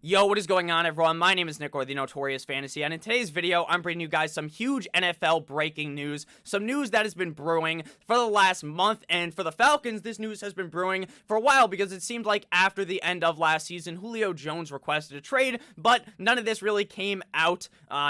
Yo, what is going on, everyone? My name is Nick, or the Notorious Fantasy, and in today's video, I'm bringing you guys some huge NFL breaking news, some news that has been brewing for the last month, and for the Falcons, this news has been brewing for a while because it seemed like after the end of last season, Julio Jones requested a trade, but none of this really came out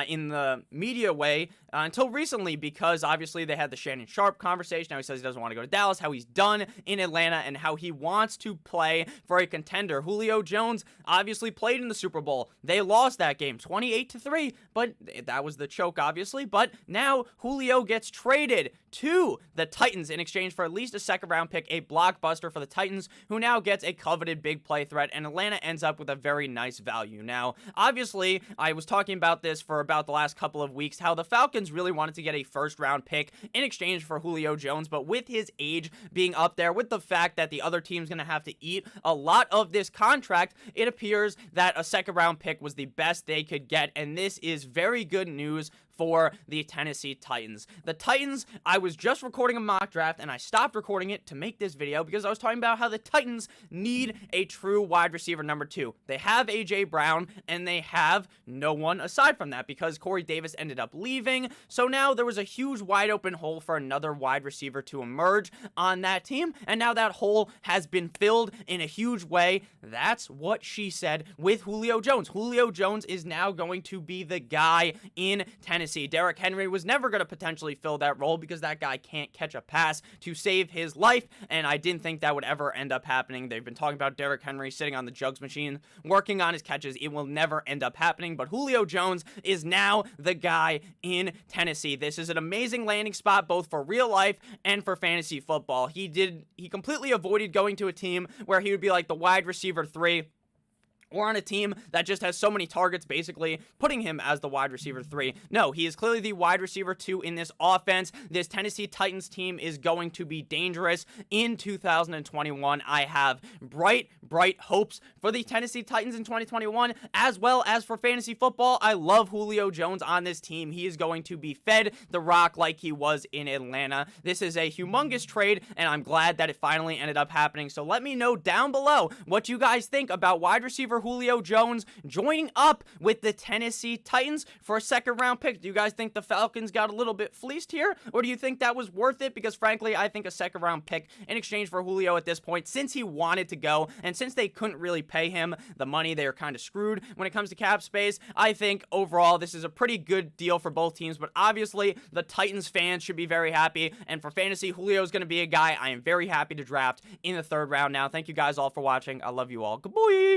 in the media way until recently because obviously they had the Shannon Sharpe conversation. Now he says he doesn't want to go to Dallas, how he's done in Atlanta, and how he wants to play for a contender. Julio Jones obviously played in the Super Bowl. They lost that game 28-3, but that was the choke, obviously. But now Julio gets traded to the Titans in exchange for at least a second-round pick, a blockbuster for the Titans, who now gets a coveted big play threat, and Atlanta ends up with a very nice value. Now, obviously, I was talking about this for about the last couple of weeks, how the Falcons really wanted to get a first-round pick in exchange for Julio Jones, but with his age being up there, with the fact that the other team's going to have to eat a lot of this contract, it appears that a second-round pick was the best they could get, and this is very good news for the Tennessee Titans. The Titans, I was just recording a mock draft, and I stopped recording it to make this video because I was talking about how the Titans need a true wide receiver number 2. They have A.J. Brown, and they have no one aside from that because Corey Davis ended up leaving, so now there was a huge wide open hole for another wide receiver to emerge on that team, and now that hole has been filled in a huge way. That's what she said with Julio Jones. Julio Jones is now going to be the guy in Tennessee. Derrick Henry was never going to potentially fill that role because that guy can't catch a pass to save his life, and I didn't think that would ever end up happening. They've been talking about Derrick Henry sitting on the jugs machine, working on his catches. It will never end up happening, but Julio Jones is now the guy in Tennessee. This is an amazing landing spot both for real life and for fantasy football. He completely avoided going to a team where he would be like the wide receiver 3, or on a team that just has so many targets, basically putting him as the wide receiver 3. No, he is clearly the wide receiver 2 in this offense. This Tennessee Titans team is going to be dangerous in 2021. I have bright hopes for the Tennessee Titans in 2021, as well as for fantasy football. I love Julio Jones on this team. He is going to be fed the rock like he was in Atlanta. This is a humongous trade, and I'm glad that it finally ended up happening. So let me know down below what you guys think about wide receiver Julio Jones joining up with the Tennessee Titans for a second-round pick. Do you guys think the Falcons got a little bit fleeced here, or do you think that was worth it? Because frankly, I think a second-round pick in exchange for Julio at this point, since he wanted to go, and since they couldn't really pay him the money, they are kind of screwed when it comes to cap space. I think overall, this is a pretty good deal for both teams, but obviously, the Titans fans should be very happy, and for fantasy, Julio is going to be a guy I am very happy to draft in the 3rd round now. Thank you guys all for watching. I love you all. Goodbye!